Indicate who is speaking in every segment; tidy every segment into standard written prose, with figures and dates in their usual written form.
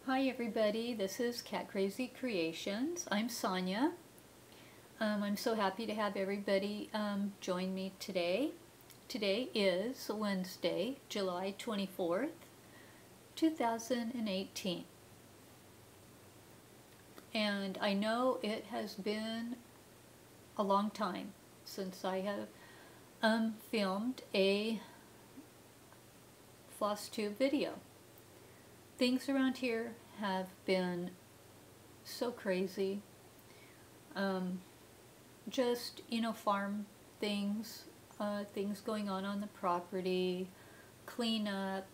Speaker 1: Hi everybody, this is catcrazycreations. I'm Sonia. I'm so happy to have everybody join me today. Today is Wednesday, July 24th, 2018. And I know it has been a long time since I have filmed a Flosstube video. Things around here have been so crazy. Just, farm things, things going on the property, cleanup,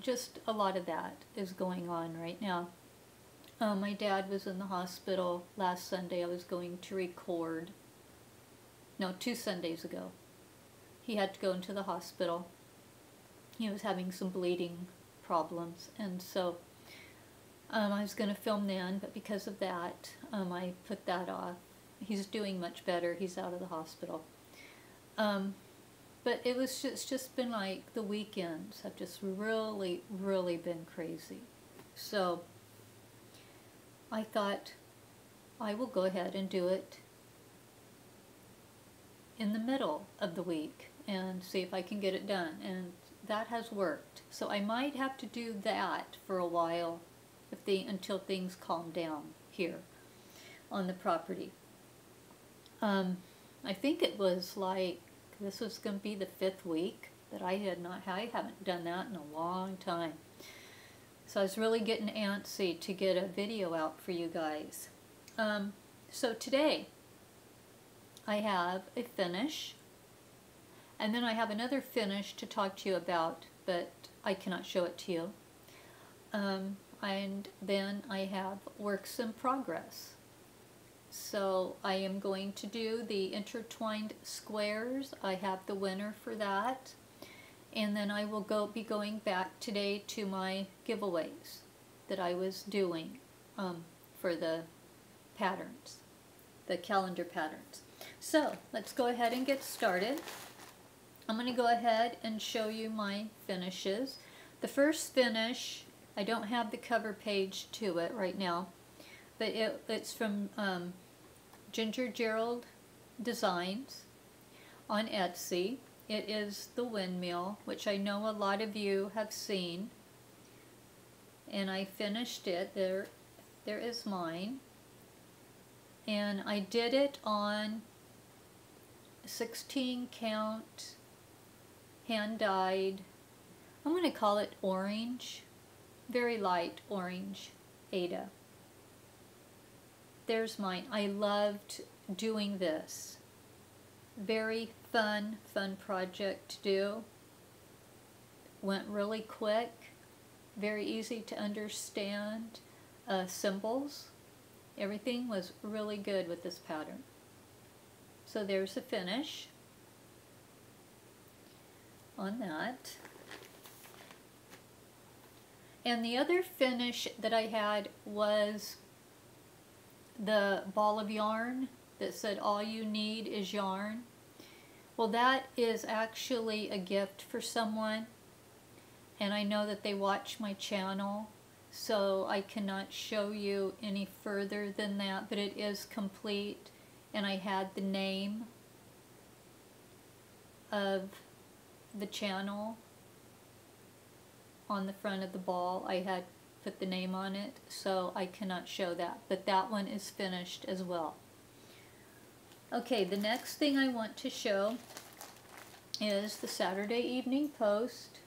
Speaker 1: just a lot of that is going on right now. My dad was in the hospital last Sunday. I was going to record, no, 2 Sundays ago. He had to go into the hospital. He was having some bleeding problems, and so I was going to film then, but because of that I put that off. He's doing much better. He's out of the hospital. But it's just been like the weekends have just really been crazy. So I thought I will go ahead and do it in the middle of the week and see if I can get it done, and that has worked. So I might have to do that for a while until things calm down here on the property. I think it was like, this was going to be the 5th week that I haven't done that in a long time. So I was really getting antsy to get a video out for you guys. So today I have a finish, and then I have another finish to talk to you about, but I cannot show it to you. And then I have works in progress. So I am going to do the intertwined squares. I have the winner for that. And then I will be going back today to my giveaways that I was doing for the patterns, the calendar patterns. So let's go ahead and get started. I'm going to go ahead and show you my finishes. The first finish, I don't have the cover page to it right now, but it's from Ginger Gerald Designs on Etsy. It is the windmill, which I know a lot of you have seen, and I finished it. There is mine, and I did it on 16 count hand dyed, I'm going to call it orange, very light orange Ada. There's mine. I loved doing this. Very fun project to do. Went really quick, very easy to understand. Symbols, everything was really good with this pattern. So there's a finish on that. And the other finish that I had was the ball of yarn that said all you need is yarn. Well, that is actually a gift for someone, and I know that they watch my channel, so I cannot show you any further than that, but it is complete, and I had the name of the channel on the front of the ball. I had put the name on it, so I cannot show that, but that one is finished as well. Okay, the next thing I want to show is the Saturday evening post,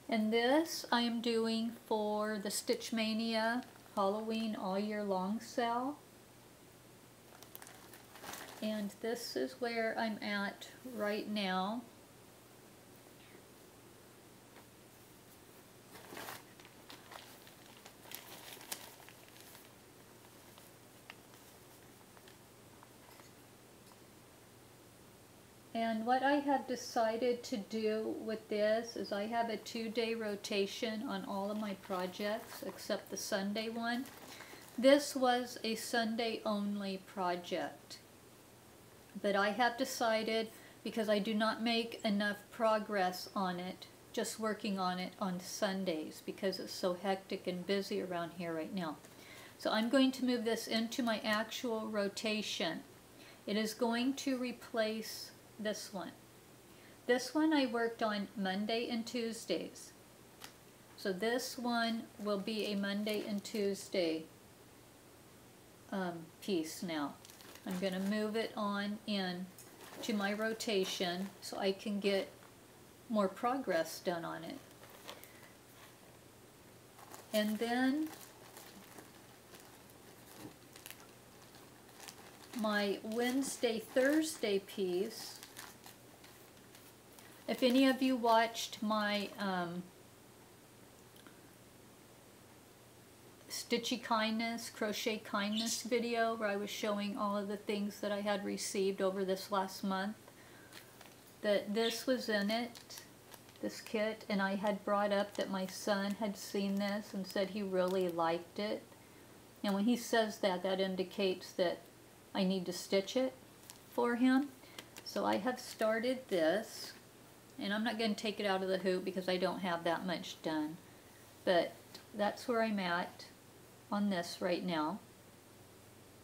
Speaker 1: and this I am doing for the Stitch Mania Halloween all year long sale, and this is where I'm at right now. And what I have decided to do with this is I have a 2-day rotation on all of my projects except the Sunday one. This was a Sunday only project, but I have decided, because I do not make enough progress on it just working on it on Sundays because it's so hectic and busy around here right now. So I'm going to move this into my actual rotation. It is going to replace this one. This one I worked on Monday and Tuesdays. So this one will be a Monday and Tuesday piece now. I'm going to move it on in to my rotation so I can get more progress done on it. And then my Wednesday, Thursday piece, if any of you watched my Stitchy Kindness, Crochet Kindness video where I was showing all of the things that I had received over this last month, that this was in it, this kit, and I had brought up that my son had seen this and said he really liked it. And when he says that, that indicates that I need to stitch it for him. So I have started this, and I'm not going to take it out of the hoop because I don't have that much done. But that's where I'm at on this right now.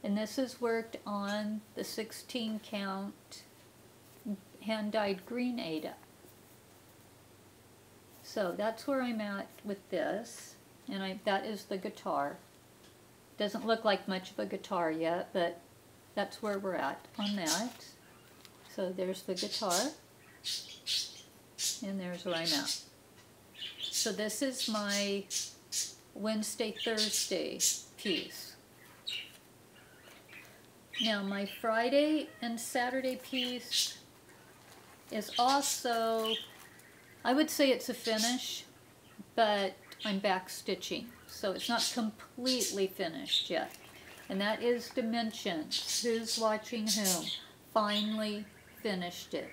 Speaker 1: And this is worked on the 16 count hand-dyed green Ada. So that's where I'm at with this, and that is the guitar. Doesn't look like much of a guitar yet, but that's where we're at on that. So there's the guitar, and there's where I'm at. So this is my Wednesday, Thursday piece. Now my Friday and Saturday piece is also, I would say it's a finish, but I'm back stitching, so it's not completely finished yet. And that is Dimensions, Who's Watching Whom, finally finished it.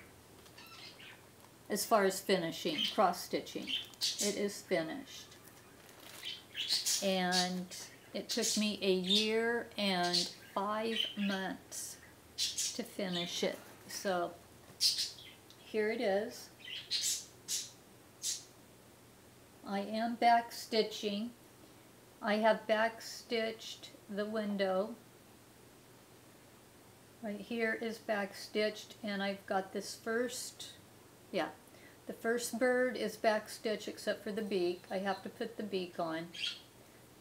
Speaker 1: As far as finishing, cross-stitching, it is finished. And it took me 1 year and 5 months to finish it. So here it is. I am back stitching. I have back stitched the window. Right here is back stitched, and I've got this first, the first bird is back stitched except for the beak. I have to put the beak on.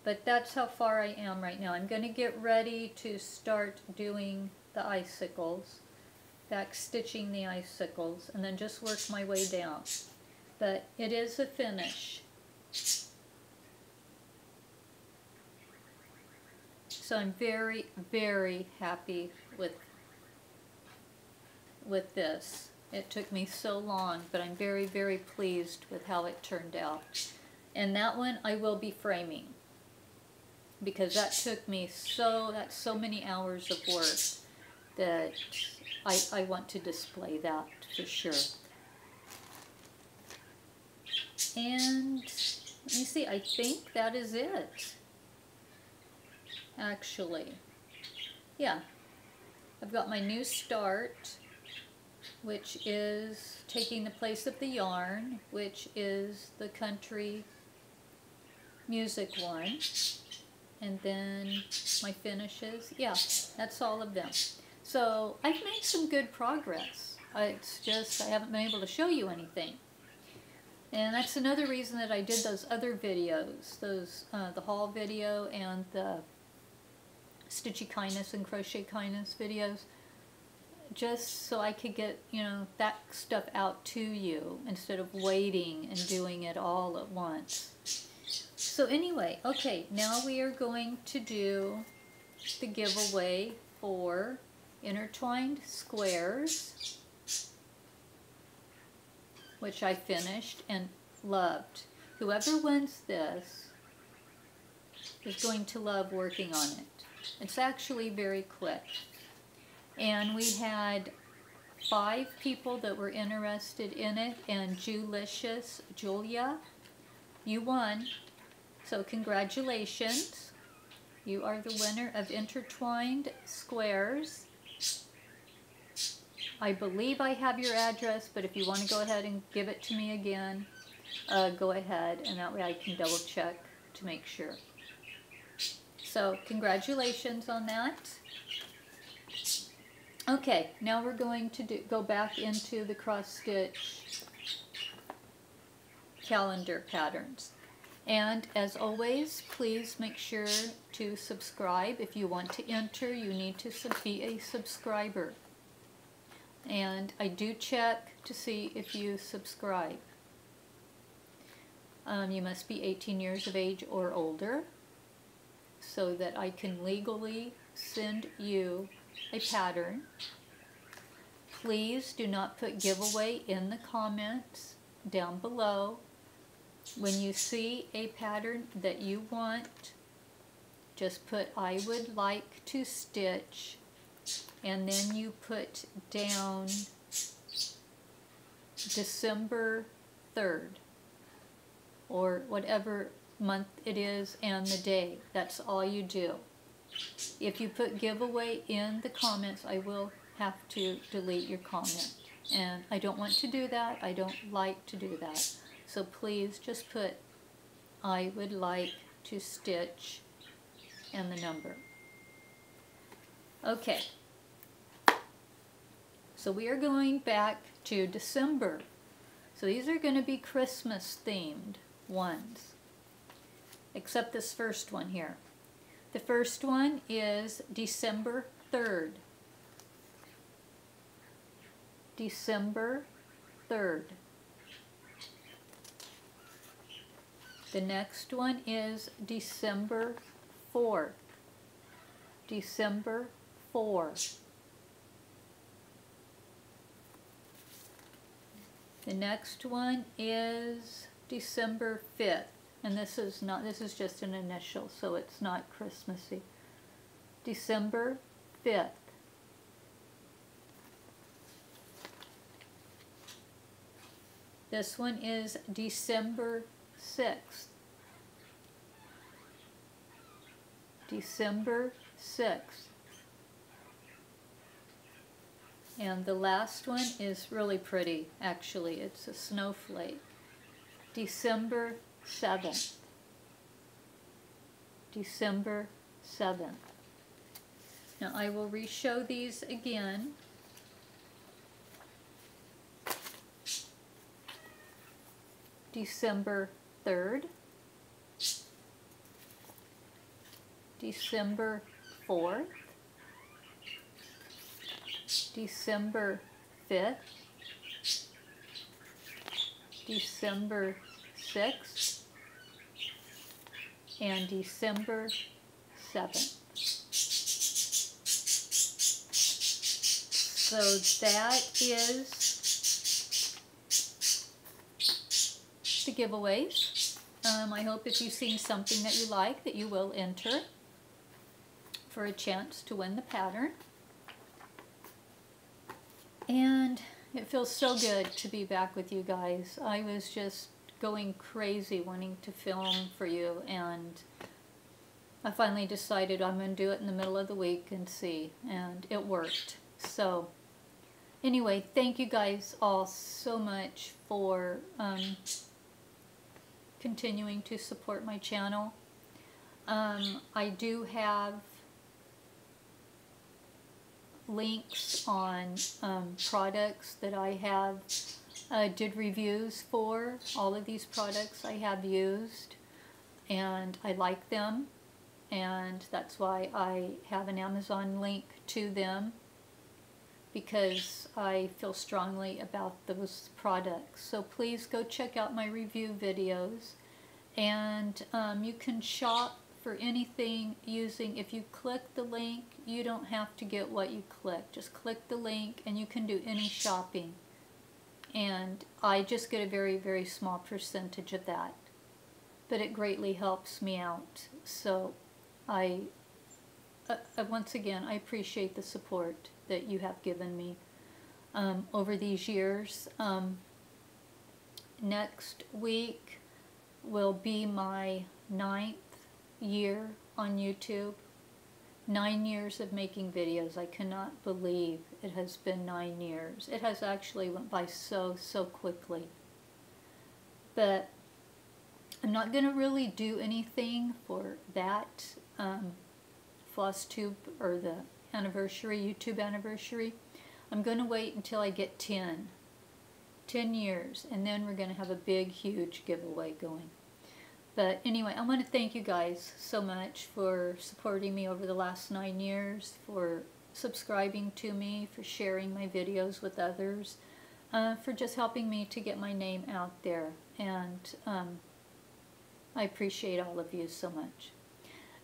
Speaker 1: But that's how far I am right now. I'm going to get ready to start doing the icicles, back stitching the icicles, and then just work my way down. But it is a finish. So I'm very, very happy with this. It took me so long, but I'm very, very pleased with how it turned out. And that one I will be framing, because that took me that's so many hours of work that I want to display that for sure. And let me see, I think that is it. Actually, yeah, I've got my new start, which is taking the place of the yarn, which is the country music one. And then my finishes, yeah, that's all of them. So I've made some good progress. It's just I haven't been able to show you anything. And that's another reason that I did those other videos, the haul video and the Stitchy Kindness and Crochet Kindness videos, just so I could get, that stuff out to you instead of waiting and doing it all at once. So anyway, okay, now we are going to do the giveaway for Intertwined Squares, which I finished and loved. Whoever wins this is going to love working on it. It's actually very quick. And we had 5 people that were interested in it, and Julia, you won. So congratulations. You are the winner of Intertwined Squares. I believe I have your address, but if you want to go ahead and give it to me again, go ahead, and that way I can double check to make sure. So congratulations on that. Okay, now we're going to go back into the cross stitch calendar patterns. And as always, please make sure to subscribe. If you want to enter, you need to be a subscriber. And I do check to see if you subscribe. You must be 18 years of age or older so that I can legally send you a pattern. Please do not put giveaway in the comments down below. When you see a pattern that you want, just put I would like to stitch, and then you put down December 3rd or whatever month it is and the day. That's all you do. If you put giveaway in the comments, I will have to delete your comment, and I don't want to do that. I don't like to do that. So please just put I would like to stitch and the number. Okay. So we are going back to December. So these are going to be Christmas themed ones, except this first one here. The first one is December 3rd. December 3rd. The next one is December 4th. December 4. The next one is December 5th. And this is just an initial, so it's not Christmassy. December 5th. This one is December 6th. December 6th. And the last one is really pretty, actually. It's a snowflake. December 7th. December 7th. Now I will re-show these again. December 3rd. December 4th. December 5th. December 6th. And December 7th. So that is the giveaways. I hope if you've seen something that you like that you will enter for a chance to win the pattern. And it feels so good to be back with you guys. I was just going crazy wanting to film for you, and I finally decided I'm going to do it in the middle of the week and see, and it worked. So anyway, thank you guys all so much for continuing to support my channel. I do have links on products that I have did reviews for. All of these products I have used and I like them, and that's why I have an Amazon link to them, because I feel strongly about those products. So please go check out my review videos, and you can shop for anything using, if you click the link, you don't have to get what you click. Just click the link and you can do any shopping. And I just get a very, very small percentage of that. But it greatly helps me out. So once again, I appreciate the support that you have given me over these years. Next week will be my 9th year on YouTube. 9 years of making videos. I cannot believe it has been 9 years. It has actually went by so quickly. But I'm not going to really do anything for that Flosstube or the anniversary, YouTube anniversary. I'm going to wait until I get 10 years, and then we're going to have a big, huge giveaway going. But anyway, I want to thank you guys so much for supporting me over the last 9 years, for subscribing to me, for sharing my videos with others, for just helping me to get my name out there. And I appreciate all of you so much.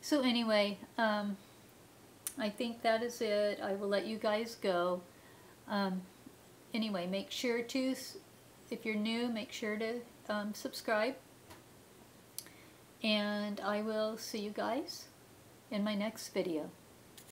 Speaker 1: So anyway, I think that is it. I will let you guys go. Anyway, make sure to, if you're new, make sure to subscribe. And I will see you guys in my next video.